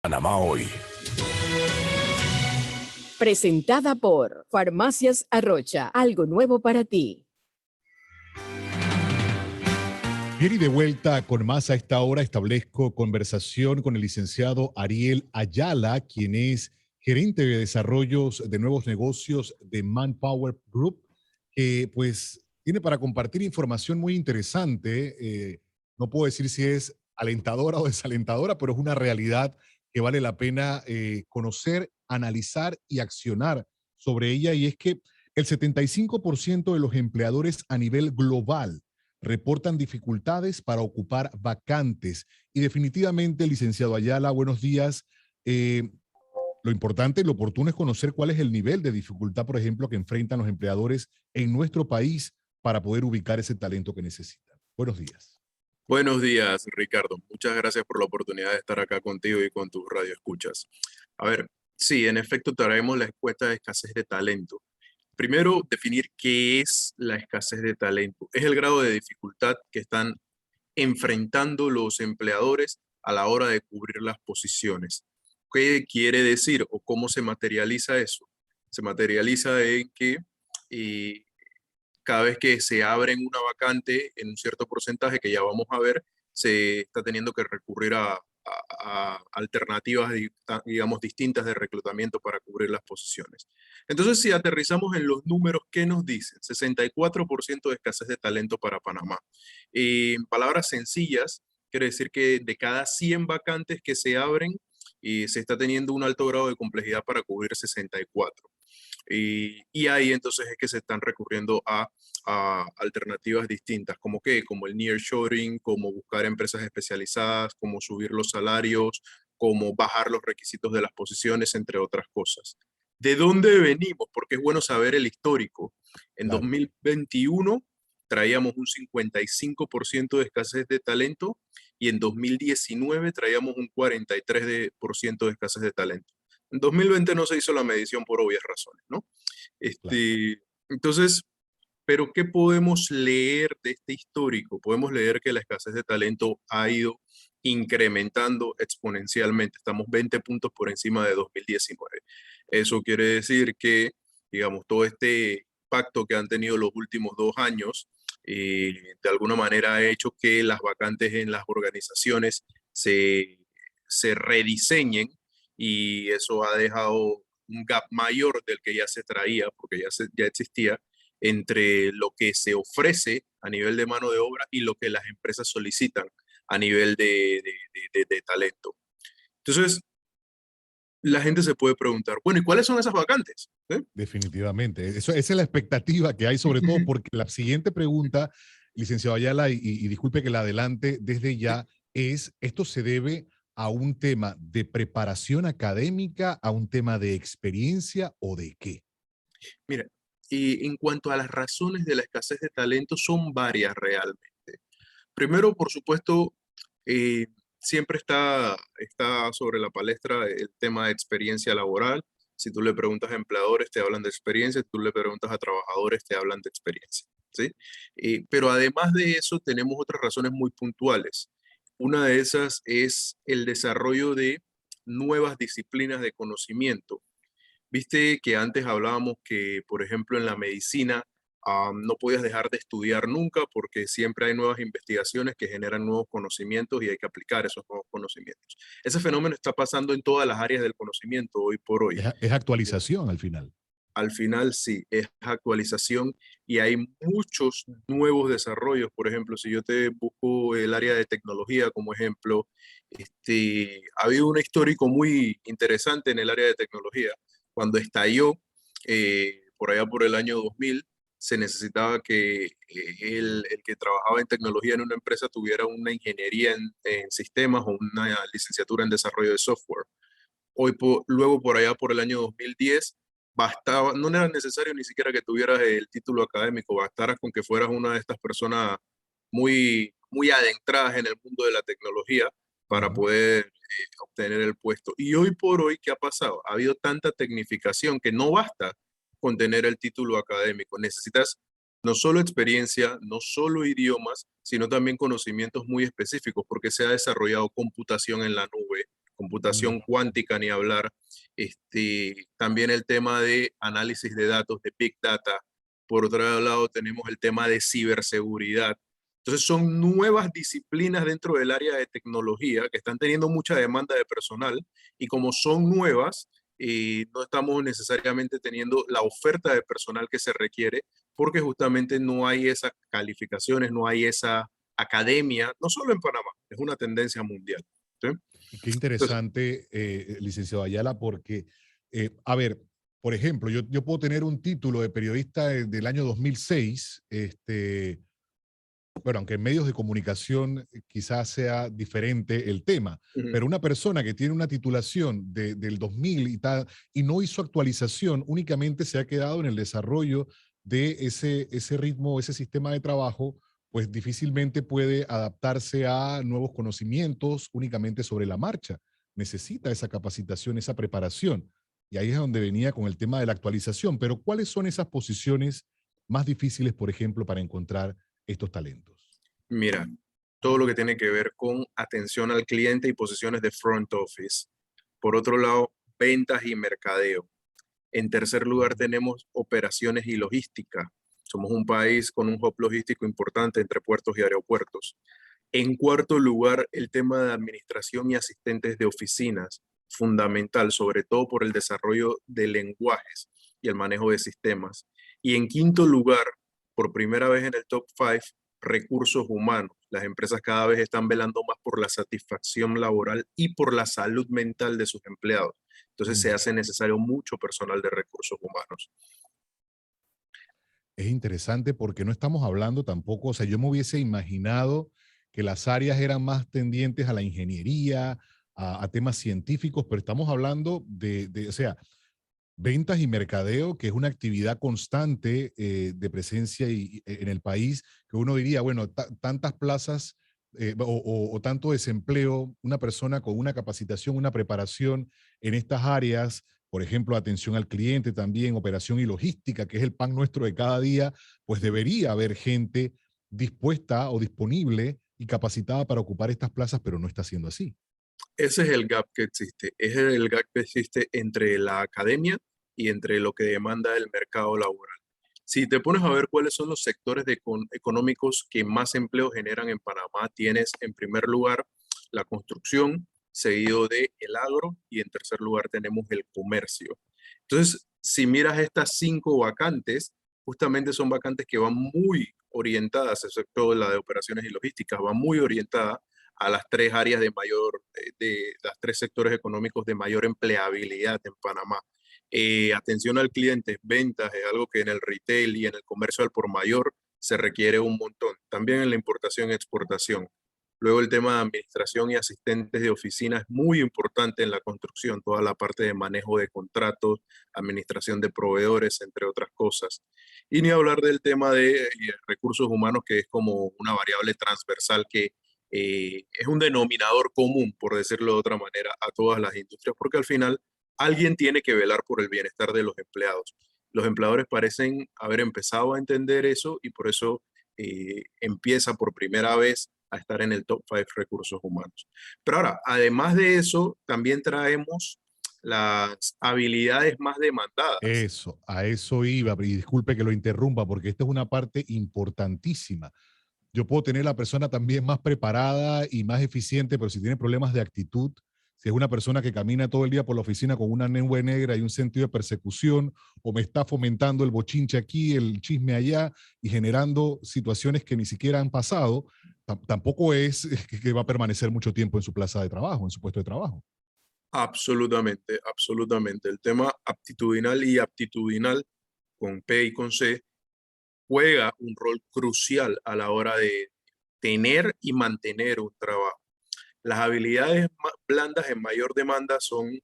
Panamá Hoy. Presentada por Farmacias Arrocha, algo nuevo para ti. Bien, y de vuelta con más a esta hora establezco conversación con el licenciado Ariel Ayala, quien es gerente de desarrollos de nuevos negocios de Manpower Group, que pues tiene para compartir información muy interesante. No puedo decir si es alentadora o desalentadora, pero es una realidad que vale la pena conocer, analizar y accionar sobre ella. Y es que el 75% de los empleadores a nivel global reportan dificultades para ocupar vacantes. Y definitivamente, licenciado Ayala, buenos días. Lo importante y lo oportuno es conocer cuál es el nivel de dificultad, por ejemplo, que enfrentan los empleadores en nuestro país para poder ubicar ese talento que necesitan. Buenos días. Buenos días, Ricardo. Muchas gracias por la oportunidad de estar acá contigo y con tus radioescuchas. A ver, sí, en efecto traemos la encuesta de escasez de talento. Primero, definir qué es la escasez de talento. Es el grado de dificultad que están enfrentando los empleadores a la hora de cubrir las posiciones. ¿Qué quiere decir o cómo se materializa eso? Se materializa en que cada vez que se abre una vacante en un cierto porcentaje que ya vamos a ver, se está teniendo que recurrir a alternativas, digamos, distintas de reclutamiento para cubrir las posiciones. Entonces, si aterrizamos en los números, ¿qué nos dicen? 64% de escasez de talento para Panamá. En palabras sencillas, quiere decir que de cada 100 vacantes que se abren, se está teniendo un alto grado de complejidad para cubrir 64. Y ahí entonces es que se están recurriendo a alternativas distintas, como qué, como el nearshoring, como buscar empresas especializadas, como subir los salarios, como bajar los requisitos de las posiciones, entre otras cosas. ¿De dónde venimos? Porque es bueno saber el histórico. En Claro. 2021 traíamos un 55% de escasez de talento y en 2019 traíamos un 43% de escasez de talento. En 2020 no se hizo la medición por obvias razones, ¿no? Claro. Entonces, pero ¿qué podemos leer de este histórico? Podemos leer que la escasez de talento ha ido incrementando exponencialmente. Estamos 20 puntos por encima de 2019. Eso quiere decir que, digamos, todo este pacto que han tenido los últimos 2 años, de alguna manera ha hecho que las vacantes en las organizaciones se rediseñen y eso ha dejado un gap mayor del que ya se traía, porque ya existía, entre lo que se ofrece a nivel de mano de obra y lo que las empresas solicitan a nivel de talento. Entonces, la gente se puede preguntar, bueno, ¿y cuáles son esas vacantes? Definitivamente. Esa es la expectativa que hay, sobre todo porque la siguiente pregunta, licenciado Ayala, y disculpe que la adelante desde ya, es, ¿esto se debe a un tema de preparación académica, a un tema de experiencia o de qué? Mira, y en cuanto a las razones de la escasez de talento, son varias realmente. Primero, por supuesto, eh, siempre está sobre la palestra el tema de experiencia laboral. Si tú le preguntas a empleadores, te hablan de experiencia. Si tú le preguntas a trabajadores, te hablan de experiencia. ¿Sí? Pero además de eso, tenemos otras razones muy puntuales. Una de esas es el desarrollo de nuevas disciplinas de conocimiento. Viste que antes hablábamos que, por ejemplo, en la medicina no podías dejar de estudiar nunca porque siempre hay nuevas investigaciones que generan nuevos conocimientos y hay que aplicar esos nuevos conocimientos. Ese fenómeno está pasando en todas las áreas del conocimiento hoy por hoy. Es actualización al final. Al final sí, es actualización y hay muchos nuevos desarrollos. Por ejemplo, si yo te busco el área de tecnología como ejemplo, ha habido un histórico muy interesante en el área de tecnología. Cuando estalló, por allá por el año 2000, se necesitaba que el que trabajaba en tecnología en una empresa tuviera una ingeniería en sistemas o una licenciatura en desarrollo de software. Luego por allá por el año 2010, bastaba, no era necesario ni siquiera que tuvieras el título académico, bastaras con que fueras una de estas personas muy adentradas en el mundo de la tecnología para Ujú. poder obtener el puesto. Y hoy por hoy, ¿qué ha pasado? Ha habido tanta tecnificación que no basta con tener el título académico. Necesitas no solo experiencia, no solo idiomas, sino también conocimientos muy específicos, porque se ha desarrollado computación en la nube, computación cuántica ni hablar, también el tema de análisis de datos, de Big Data. Por otro lado, tenemos el tema de ciberseguridad. Entonces, son nuevas disciplinas dentro del área de tecnología que están teniendo mucha demanda de personal y como son nuevas, no estamos necesariamente teniendo la oferta de personal que se requiere porque justamente no hay esas calificaciones, no hay esa academia, no solo en Panamá, es una tendencia mundial. ¿Sí? Y qué Entonces, interesante, licenciado Ayala, porque, a ver, por ejemplo, yo puedo tener un título de periodista del año 2006, bueno, aunque en medios de comunicación quizás sea diferente el tema, pero una persona que tiene una titulación del 2000 y tal, y no hizo actualización, únicamente se ha quedado en el desarrollo de ese ritmo, ese sistema de trabajo, pues difícilmente puede adaptarse a nuevos conocimientos únicamente sobre la marcha. Necesita esa capacitación, esa preparación. Y ahí es donde venía con el tema de la actualización. Pero ¿cuáles son esas posiciones más difíciles, por ejemplo, para encontrar estos talentos? mira, todo lo que tiene que ver con atención al cliente y posiciones de front office. Por otro lado, ventas y mercadeo. En tercer lugar, tenemos operaciones y logística. Somos un país con un hub logístico importante entre puertos y aeropuertos. En cuarto lugar, el tema de administración y asistentes de oficinas, fundamental, sobre todo por el desarrollo de lenguajes y el manejo de sistemas. Y en quinto lugar, por primera vez en el top 5, recursos humanos. Las empresas cada vez están velando más por la satisfacción laboral y por la salud mental de sus empleados. Entonces se hace necesario mucho personal de recursos humanos. Es interesante porque no estamos hablando tampoco, o sea, yo me hubiese imaginado que las áreas eran más tendientes a la ingeniería, a temas científicos, pero estamos hablando o sea, ventas y mercadeo, que es una actividad constante de presencia en el país, que uno diría, bueno, tantas plazas o tanto desempleo, una persona con una capacitación, una preparación en estas áreas, por ejemplo, atención al cliente también, operación y logística, que es el pan nuestro de cada día, pues debería haber gente dispuesta o disponible y capacitada para ocupar estas plazas, pero no está siendo así. Ese es el gap que existe. Ese es el gap que existe entre la academia y entre lo que demanda el mercado laboral. Si te pones a ver cuáles son los sectores económicos que más empleo generan en Panamá, tienes en primer lugar la construcción, seguido de el agro y en tercer lugar tenemos el comercio. Entonces, si miras estas 5 vacantes, justamente son vacantes que van muy orientadas, excepto la de operaciones y logísticas, van muy orientadas a las 3 áreas de mayor, de las 3 sectores económicos de mayor empleabilidad en Panamá. Atención al cliente, ventas, es algo que en el retail y en el comercio al por mayor se requiere un montón. También en la importación y exportación. Luego el tema de administración y asistentes de oficina es muy importante en la construcción, toda la parte de manejo de contratos, administración de proveedores, entre otras cosas. Y ni hablar del tema de recursos humanos, que es como una variable transversal que es un denominador común, por decirlo de otra manera, a todas las industrias, porque al final alguien tiene que velar por el bienestar de los empleados. Los empleadores parecen haber empezado a entender eso y por eso empieza por primera vez a estar en el top 5 recursos humanos. Pero ahora, además de eso, también traemos las habilidades más demandadas. Eso, a eso iba, y disculpe que lo interrumpa, porque esta es una parte importantísima. Yo puedo tener la persona también más preparada y más eficiente, pero si tiene problemas de actitud, si es una persona que camina todo el día por la oficina con una nube negra y un sentido de persecución, o me está fomentando el bochinche aquí, el chisme allá, y generando situaciones que ni siquiera han pasado, tampoco es que va a permanecer mucho tiempo en su plaza de trabajo, en su puesto de trabajo. Absolutamente, absolutamente. El tema aptitudinal y aptitudinal con P y con C juega un rol crucial a la hora de tener y mantener un trabajo. Las habilidades blandas en mayor demanda son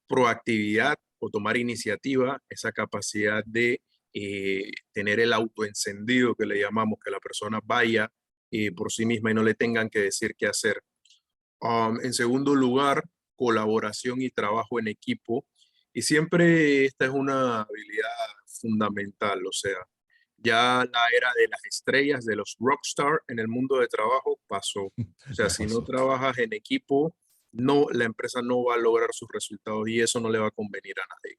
proactividad o tomar iniciativa, esa capacidad de tener el autoencendido que le llamamos, que la persona vaya por sí misma y no le tengan que decir qué hacer. En segundo lugar, colaboración y trabajo en equipo. Y siempre esta es una habilidad fundamental, o sea, ya la era de las estrellas, de los rockstar en el mundo de trabajo pasó. O sea, Ya si no pasó. trabajas en equipo, la empresa no va a lograr sus resultados y eso no le va a convenir a nadie.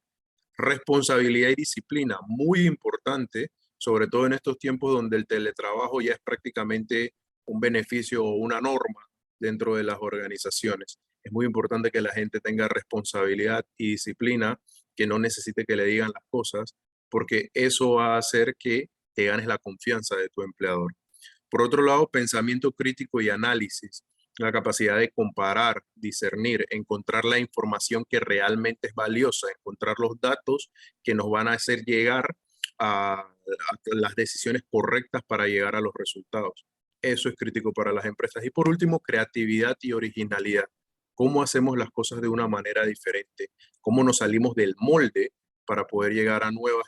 Responsabilidad y disciplina, muy importante, sobre todo en estos tiempos donde el teletrabajo ya es prácticamente un beneficio o una norma dentro de las organizaciones. Es muy importante que la gente tenga responsabilidad y disciplina, que no necesite que le digan las cosas, porque eso va a hacer que te ganes la confianza de tu empleador. Por otro lado, pensamiento crítico y análisis, la capacidad de comparar, discernir, encontrar la información que realmente es valiosa, encontrar los datos que nos van a hacer llegar a las decisiones correctas para llegar a los resultados. Eso es crítico para las empresas. Y por último, creatividad y originalidad. ¿Cómo hacemos las cosas de una manera diferente? ¿Cómo nos salimos del molde para poder llegar a nuevas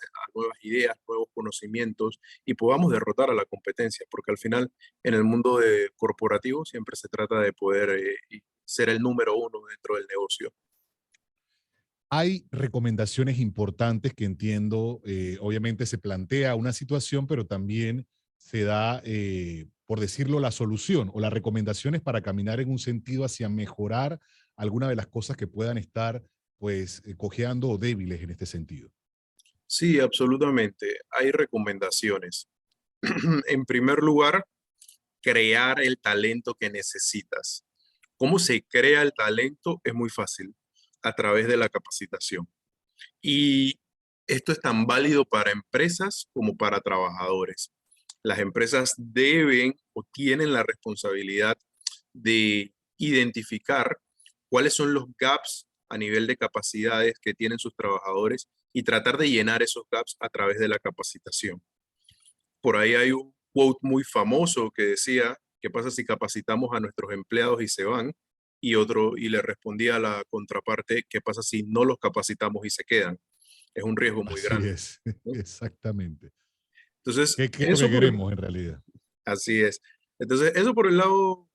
ideas, nuevos conocimientos y podamos derrotar a la competencia? Porque al final, en el mundo corporativo siempre se trata de poder ser el número uno dentro del negocio. Hay recomendaciones importantes que entiendo, obviamente se plantea una situación, pero también se da, por decirlo, la solución o las recomendaciones para caminar en un sentido hacia mejorar alguna de las cosas que puedan estar, pues, cojeando o débiles en este sentido. Sí, absolutamente. Hay recomendaciones. En primer lugar, crear el talento que necesitas. ¿Cómo se crea el talento? Es muy fácil, a través de la capacitación. Y esto es tan válido para empresas como para trabajadores. Las empresas deben o tienen la responsabilidad de identificar cuáles son los gaps a nivel de capacidades que tienen sus trabajadores y tratar de llenar esos gaps a través de la capacitación. Por ahí hay un quote muy famoso que decía, ¿qué pasa si capacitamos a nuestros empleados y se van? Y le respondía a la contraparte, ¿qué pasa si no los capacitamos y se quedan? Es un riesgo muy Así grande, es, ¿no? exactamente. Entonces, ¿Qué es lo que queremos en realidad? así es. Entonces, eso por el lado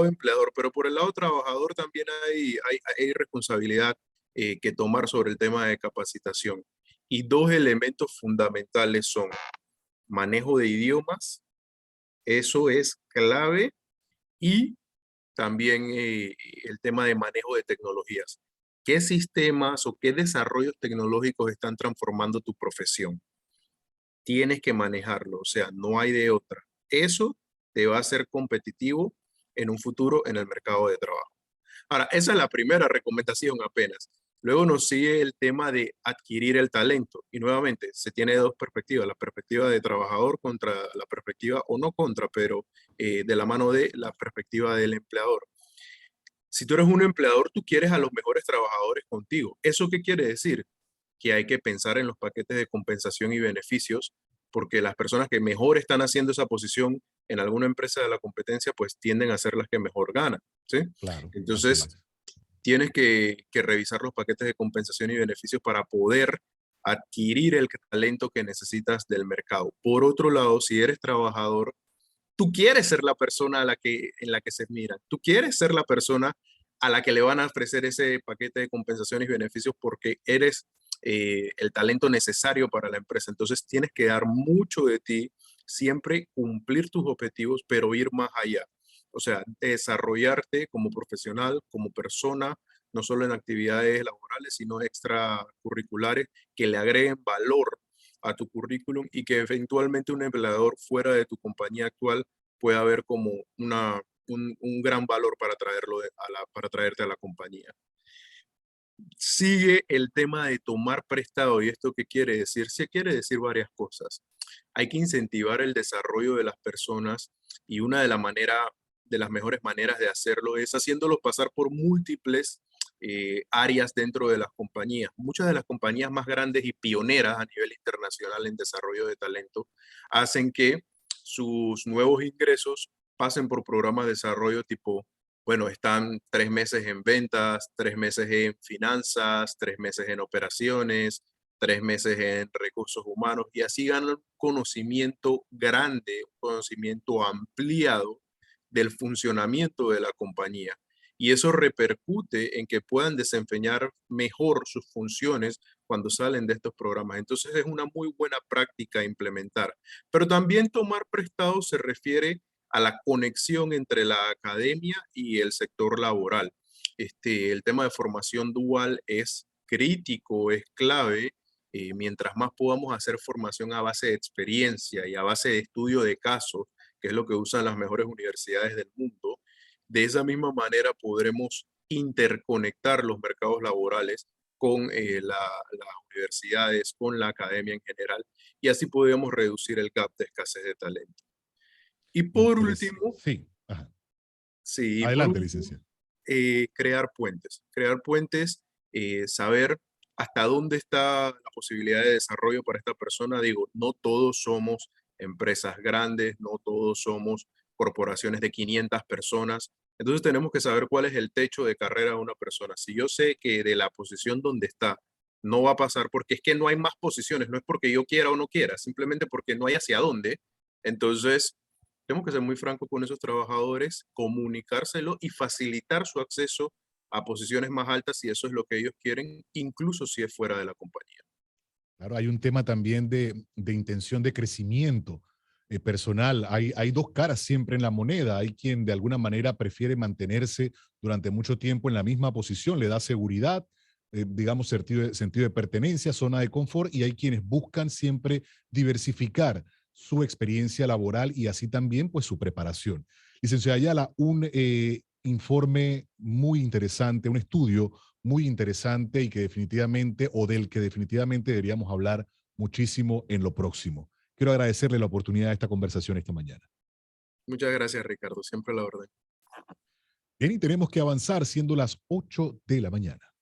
empleador, pero por el lado trabajador también hay responsabilidad que tomar sobre el tema de capacitación. Y dos elementos fundamentales son manejo de idiomas, eso es clave, y también el tema de manejo de tecnologías. ¿Qué sistemas o qué desarrollos tecnológicos están transformando tu profesión? Tienes que manejarlo, o sea, no hay de otra. Eso te va a hacer competitivo en un futuro en el mercado de trabajo. Ahora, esa es la primera recomendación apenas. Luego nos sigue el tema de adquirir el talento. Y nuevamente, se tiene dos perspectivas, la perspectiva de trabajador contra la perspectiva, o no contra, pero de la mano de la perspectiva del empleador. Si tú eres un empleador, tú quieres a los mejores trabajadores contigo. ¿Eso qué quiere decir? Que hay que pensar en los paquetes de compensación y beneficios, porque las personas que mejor están haciendo esa posición en alguna empresa de la competencia, pues tienden a ser las que mejor ganan, ¿sí? Claro, así Entonces, es. tienes que revisar los paquetes de compensación y beneficios para poder adquirir el talento que necesitas del mercado. Por otro lado, si eres trabajador, tú quieres ser la persona en la que se mira. Tú quieres ser la persona a la que le van a ofrecer ese paquete de compensaciones y beneficios porque eres el talento necesario para la empresa. Entonces tienes que dar mucho de ti, siempre cumplir tus objetivos, pero ir más allá. O sea, desarrollarte como profesional, como persona, no solo en actividades laborales, sino extracurriculares que le agreguen valor a tu currículum y que eventualmente un empleador fuera de tu compañía actual pueda ver como un gran valor para para traerte a la compañía. Sigue el tema de tomar prestado. ¿Y esto qué quiere decir? Sí, quiere decir varias cosas. Hay que incentivar el desarrollo de las personas y una de las mejores maneras de hacerlo es haciéndolos pasar por múltiples áreas dentro de las compañías. Muchas de las compañías más grandes y pioneras a nivel internacional en desarrollo de talento hacen que sus nuevos ingresos pasen por programas de desarrollo tipo, bueno, están 3 meses en ventas, 3 meses en finanzas, 3 meses en operaciones, 3 meses en recursos humanos y así ganan conocimiento grande, conocimiento ampliado del funcionamiento de la compañía. Y eso repercute en que puedan desempeñar mejor sus funciones cuando salen de estos programas. Entonces es una muy buena práctica a implementar. Pero también tomar prestado se refiere a la conexión entre la academia y el sector laboral. el tema de formación dual es crítico, es clave. Mientras más podamos hacer formación a base de experiencia y a base de estudio de casos, que es lo que usan las mejores universidades del mundo, de esa misma manera podremos interconectar los mercados laborales con las universidades, con la academia en general, y así podemos reducir el gap de escasez de talento. Y por último, Sí, ajá. sí, y por Adelante, último, licenciado. crear puentes, saber hasta dónde está la posibilidad de desarrollo para esta persona. Digo, no todos somos empresas grandes, no todos somos corporaciones de 500 personas. Entonces tenemos que saber cuál es el techo de carrera de una persona. Si yo sé que de la posición donde está no va a pasar, porque es que no hay más posiciones, no es porque yo quiera o no quiera, simplemente porque no hay hacia dónde. Entonces, tenemos que ser muy francos con esos trabajadores, comunicárselo y facilitar su acceso a posiciones más altas si eso es lo que ellos quieren, incluso si es fuera de la compañía. Claro, hay un tema también de intención de crecimiento personal. Hay dos caras siempre en la moneda. Hay quien de alguna manera prefiere mantenerse durante mucho tiempo en la misma posición, le da seguridad, digamos, sentido de pertenencia, zona de confort, y hay quienes buscan siempre diversificar su experiencia laboral y así también pues su preparación. Licenciada Ayala, un informe muy interesante, un estudio muy interesante y que definitivamente, o del que definitivamente deberíamos hablar muchísimo en lo próximo. Quiero agradecerle la oportunidad de esta conversación esta mañana. Muchas gracias, Ricardo. Siempre a la orden. Bien, y tenemos que avanzar siendo las 8 de la mañana.